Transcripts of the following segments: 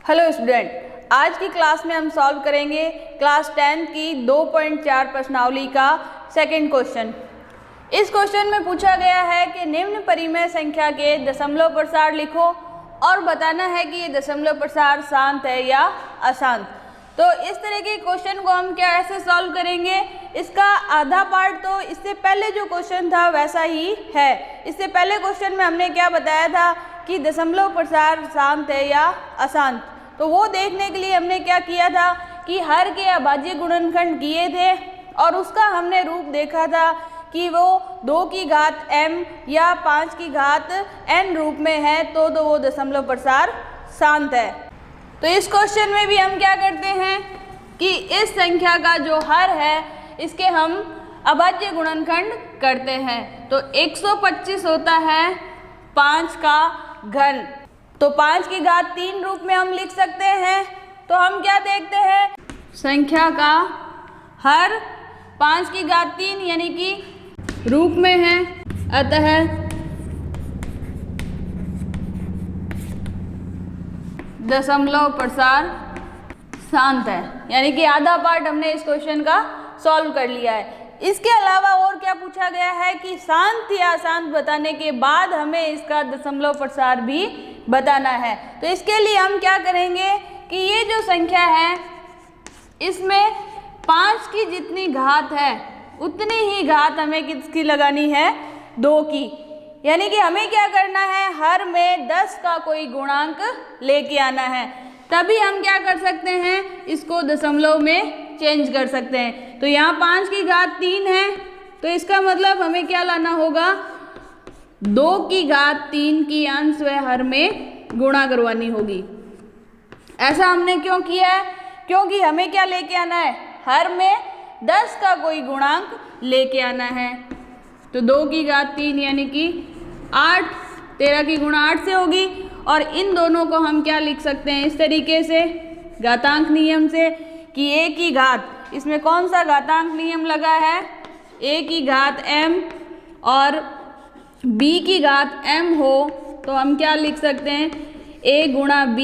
Hello student, आज की class में हम सॉल्व करेंगे क्लास 10 की 2.4 प्रश्नावली का सेकंड क्वेश्चन। इस क्वेश्चन में पूछा गया है कि निम्न परिमेय संख्या के दशमलव प्रसार लिखो और बताना है कि ये दशमलव प्रसार शांत है या अशांत। तो इस तरह के क्वेश्चन को हम कैसे सॉल्व करेंगे, इसका आधा पार्ट तो इससे पहले जो क्वेश्चन था वैसा ही है। इससे पहले क्वेश्चन में हमने क्या बताया था कि दशमलव प्रसार शांत है या अशांत। तो वो देखने के लिए हमने क्या किया था कि हर के अभाज्य गुणनखंड किए थे और उसका हमने रूप देखा था कि वो 2 की घात m या 5 की घात n रूप में है तो वो दशमलव प्रसार शांत है। तो इस क्वेश्चन में भी हम क्या करते हैं कि इस संख्या का जो हर है इसके हम अभाज्य गुणनखंड करते हैं। तो 125 होता है 5 का घन, तो 5 की घात 3 रूप में हम लिख सकते हैं। तो हम क्या देखते हैं, संख्या का हर 5 की घात 3 यानी कि रूप में है, अतः दशमलव प्रसार शांत है, यानी कि आधा पार्ट हमने इस क्वेश्चन का सॉल्व कर लिया है। इसके अलावा और क्या पूछा गया है कि शांत या अशांत बताने के बाद हमें इसका दशमलव प्रसार भी बताना है। तो इसके लिए हम क्या करेंगे कि ये जो संख्या है इसमें 5 की जितनी घात है उतनी ही घात हमें किसकी लगानी है, 2 की। यानी कि हमें क्या करना है, हर में 10 का कोई गुणांक लेके आना है, तभी हम क्या कर सकते हैं, इसको दशमलव में चेंज कर सकते हैं। तो यहाँ 5 की घात 3 है, तो इसका मतलब हमें क्या लाना होगा, 2 की घात 3 की अंश व हर में गुणा करवानी होगी। ऐसा हमने क्यों किया है, क्योंकि हमें क्या लेके आना है, हर में 10 का कोई गुणांक लेके आना है। तो 2 की घात 3 यानी कि 8, 13 की गुणा 8 से होगी और इन दोनों को हम क्या लिख सकते हैं इस तरीके से, घातांक नियम से, कि a की घात, इसमें कौन सा घातांक नियम लगा है, a की घात m और b की घात m हो तो हम क्या लिख सकते हैं, a गुणा b,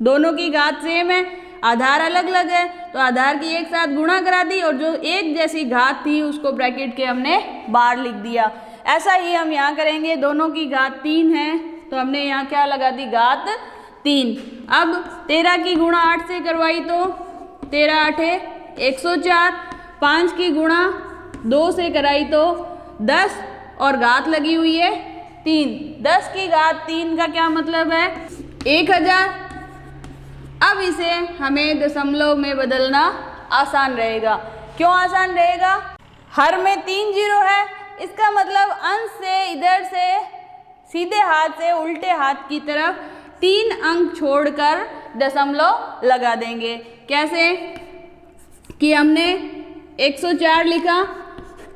दोनों की घात सेम है, आधार अलग अलग है तो आधार की एक साथ गुणा करा दी और जो एक जैसी घात थी उसको ब्रैकेट के हमने बाहर लिख दिया। ऐसा ही हम यहाँ करेंगे, दोनों की घात 3 है तो हमने यहाँ क्या लगा दी, घात 3। अब 13 की गुणा 8 से करवाई तो 13 8 104, 5 की गुणा 2 से कराई तो 10 और घात लगी हुई है 3। 10 की घात 3 का क्या मतलब है, 1000। अब इसे हमें दशमलव में बदलना आसान रहेगा। क्यों आसान रहेगा, हर में 3 जीरो है, इसका मतलब अंश से इधर से सीधे हाथ से उल्टे हाथ की तरफ 3 अंक छोड़कर दशमलव लगा देंगे। कैसे कि हमने 104 लिखा,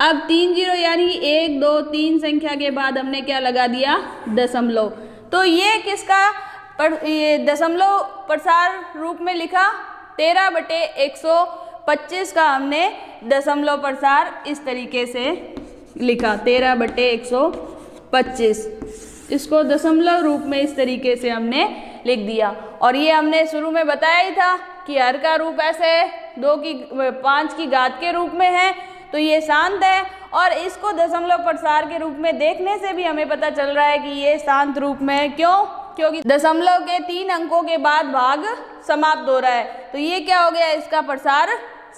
अब 3 जीरो यानी 1 2 3 संख्या के बाद हमने क्या लगा दिया, दशमलव। तो ये किसका ये दशमलव प्रसार रूप में लिखा, 13/125 का हमने दशमलव प्रसार इस तरीके से लिखा, 13/125, इसको दशमलव रूप में इस तरीके से हमने लिख दिया। और ये हमने शुरू में बताया ही था कि हर का रूप ऐसे है, 5 की घात के रूप में है तो ये शांत है, और इसको दशमलव प्रसार के रूप में देखने से भी हमें पता चल रहा है कि ये शांत रूप में है। क्यों, क्योंकि दशमलव के 3 अंकों के बाद भाग समाप्त हो रहा है, तो ये क्या हो गया, इसका प्रसार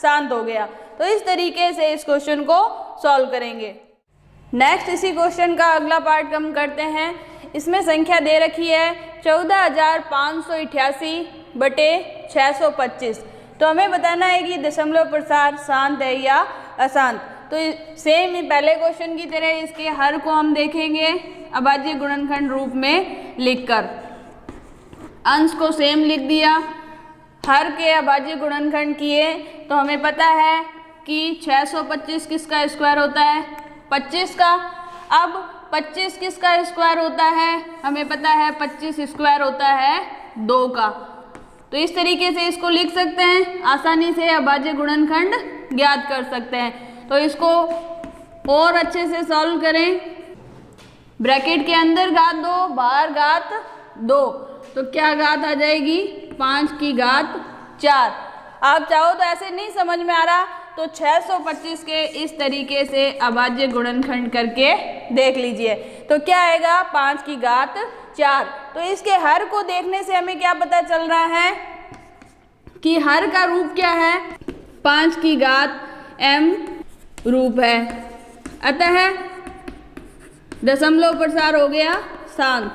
शांत हो गया। तो इस तरीके से इस क्वेश्चन को सॉल्व करेंगे। नेक्स्ट इसी क्वेश्चन का अगला पार्ट हम करते हैं। इसमें संख्या दे रखी है 14,588/625। तो हमें बताना है कि दशमलव प्रसार शांत है या अशांत। तो सेम ही पहले क्वेश्चन की तरह इसके हर को हम देखेंगे अभाज्य गुणनखंड रूप में लिखकर, अंश को सेम लिख दिया, हर के अभाज्य गुणनखंड किए तो हमें पता है कि 625 किसका स्क्वायर होता है, 25 का। अब 25 किसका स्क्वायर होता है, हमें पता है 25 स्क्वायर होता है 2 का। तो इस तरीके से इसको लिख सकते हैं, आसानी से अभाज्य गुणनखंड ज्ञात कर सकते हैं। तो इसको और अच्छे से सॉल्व करें, ब्रैकेट के अंदर घात 2 बाहर घात 2, तो क्या घात आ जाएगी, 5 की घात 4। आप चाहो तो ऐसे नहीं समझ में आ रहा तो 625 के इस तरीके से अभाज्य गुणनखंड करके देख लीजिए। तो क्या आएगा, 5 की घात 4। तो इसके हर को देखने से हमें क्या पता चल रहा है कि हर का रूप क्या है, 5 की घात m रूप है। अतः दशमलव प्रसार हो गया शांत।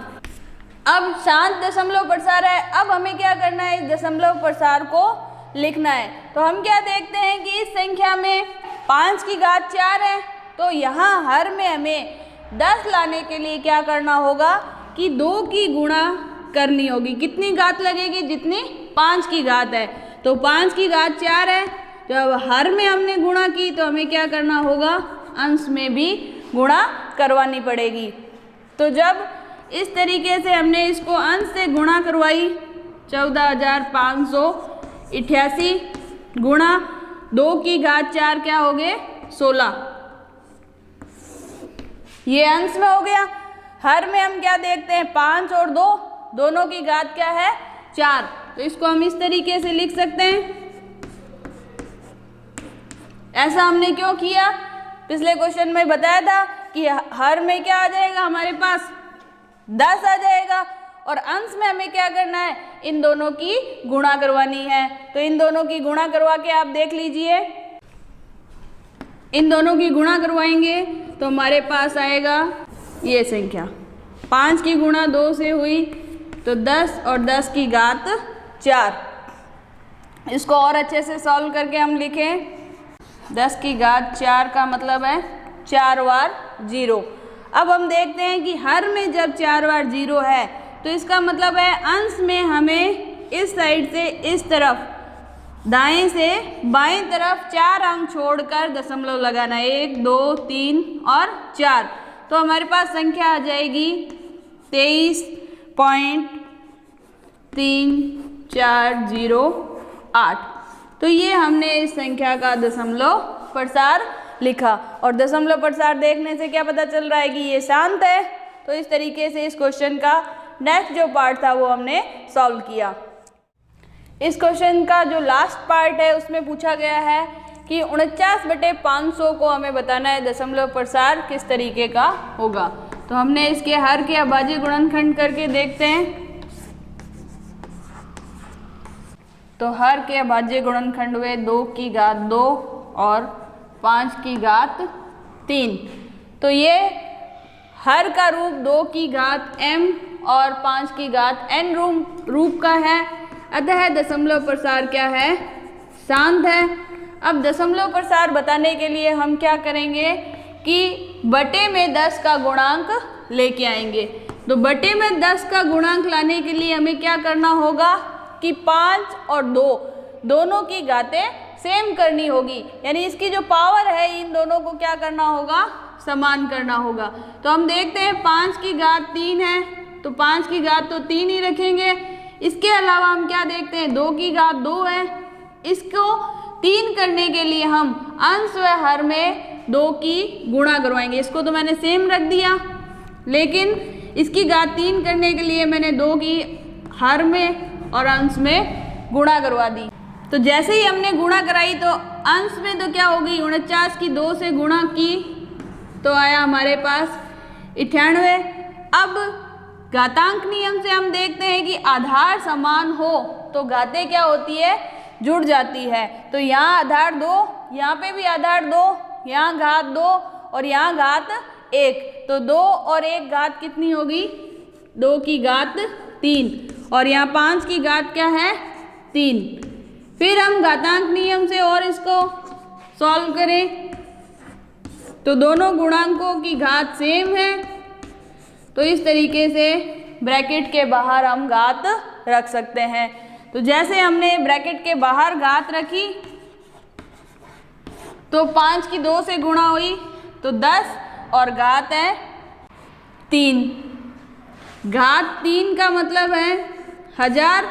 अब शांत दशमलव प्रसार है, अब हमें क्या करना है, इस दशमलव प्रसार को लिखना है। तो हम क्या देखते हैं कि इस संख्या में 5 की घात 4 है, तो यहाँ हर में हमें 10 लाने के लिए क्या करना होगा कि 2 की गुणा करनी होगी। कितनी घात लगेगी, जितनी 5 की घात है। तो 5 की घात 4 है, जब हर में हमने गुणा की तो हमें क्या करना होगा, अंश में भी गुणा करवानी पड़ेगी। तो जब इस तरीके से हमने इसको अंश से गुणा करवाई, 14,588 गुणा 2 की घात 4 क्या हो गए, 16। ये अंश में हो गया। हर में हम क्या देखते हैं, 5 और 2 दोनों की घात क्या है, 4। तो इसको हम इस तरीके से लिख सकते हैं। ऐसा हमने क्यों किया, पिछले क्वेश्चन में बताया था कि हर में क्या आ जाएगा, हमारे पास 10 आ जाएगा और अंश में हमें क्या करना है, इन दोनों की गुणा करवानी है। तो इन दोनों की गुणा करवा के आप देख लीजिए, इन दोनों की गुणा करवाएंगे तो हमारे पास आएगा ये संख्या, 5 की गुणा 2 से हुई तो 10 और 10 की घात 4। इसको और अच्छे से सॉल्व करके हम लिखें, 10 की घात 4 का मतलब है 4 बार 0। अब हम देखते हैं कि हर में जब 4 बार 0 है तो इसका मतलब है अंश में हमें इस साइड से इस तरफ, दाएं से बाएं तरफ 4 अंक छोड़कर दशमलव लगाना है, 1 2 3 और 4। तो हमारे पास संख्या आ जाएगी 23.3408। तो ये हमने इस संख्या का दशमलव प्रसार लिखा और दशमलव प्रसार देखने से क्या पता चल रहा है कि ये शांत है। तो इस तरीके से इस क्वेश्चन का नेक्स्ट जो पार्ट था वो हमने सॉल्व किया। इस क्वेश्चन का जो लास्ट पार्ट है उसमें पूछा गया है कि 49/500 को हमें बताना है दशमलव प्रसार किस तरीके का होगा। तो हमने इसके हर के अभाज्य गुणनखंड करके देखते हैं। तो हर के अभाज्य गुणनखंड हुए 2 की घात 2 और 5 की घात 3। तो ये हर का रूप 2 की घात m और 5 की घात n रूप का है। अतः दशमलव प्रसार क्या है, शांत है। अब दशमलव प्रसार बताने के लिए हम क्या करेंगे कि बटे में 10 का गुणांक लेके आएंगे। तो बटे में 10 का गुणांक लाने के लिए हमें क्या करना होगा कि 5 और 2 दोनों की घातें सेम करनी होगी, यानी इसकी जो पावर है इन दोनों को क्या करना होगा, समान करना होगा। तो हम देखते हैं 5 की घात 3 है तो 5 की घात तो 3 ही रखेंगे। इसके अलावा हम क्या देखते हैं, 2 की घात 2 है, इसको 3 करने के लिए हम अंश व हर में 2 की गुणा करवाएंगे। इसको तो मैंने सेम रख दिया, लेकिन इसकी घात 3 करने के लिए मैंने 2 की हर में और अंश में गुणा करवा दी। तो जैसे ही हमने गुणा कराई तो अंश में तो क्या होगी, 49 की 2 से गुणा की तो आया हमारे पास 98। अब घातांक नियम से हम देखते हैं कि आधार समान हो तो घातें क्या होती है, जुड़ जाती है। तो यहाँ आधार 2, यहाँ पे भी आधार 2, यहाँ घात 2 और यहाँ घात 1। तो 2 और 1 घात कितनी होगी, 2 की घात 3 और यहाँ 5 की घात क्या है, 3। फिर हम घातांक नियम से और इसको सॉल्व करें तो दोनों गुणांकों की घात सेम है। तो इस तरीके से ब्रैकेट के बाहर हम घात रख सकते हैं। तो जैसे हमने ब्रैकेट के बाहर घात रखी तो 5 की 2 से गुणा हुई तो 10 और घात है 3। घात 3 का मतलब है 1000।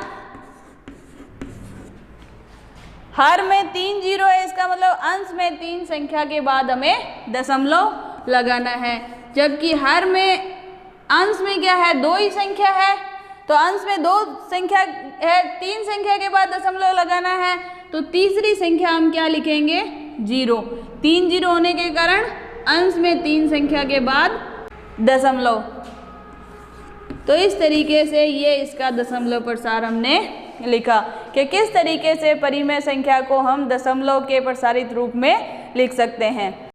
हर में 3 जीरो है, इसका मतलब अंश में 3 संख्या के बाद हमें दशमलव लगाना है। जबकि हर में अंश में क्या है, 2 ही संख्या है तो अंश में 2 संख्या है, 3 संख्या के बाद दशमलव लगाना है, तो तीसरी संख्या हम क्या लिखेंगे? 0। 3 0 होने के कारण अंश में 3 संख्या के बाद दशमलव। तो इस तरीके से ये इसका दशमलव प्रसार हमने लिखा कि किस तरीके से परिमेय संख्या को हम दशमलव के प्रसारित रूप में लिख सकते हैं।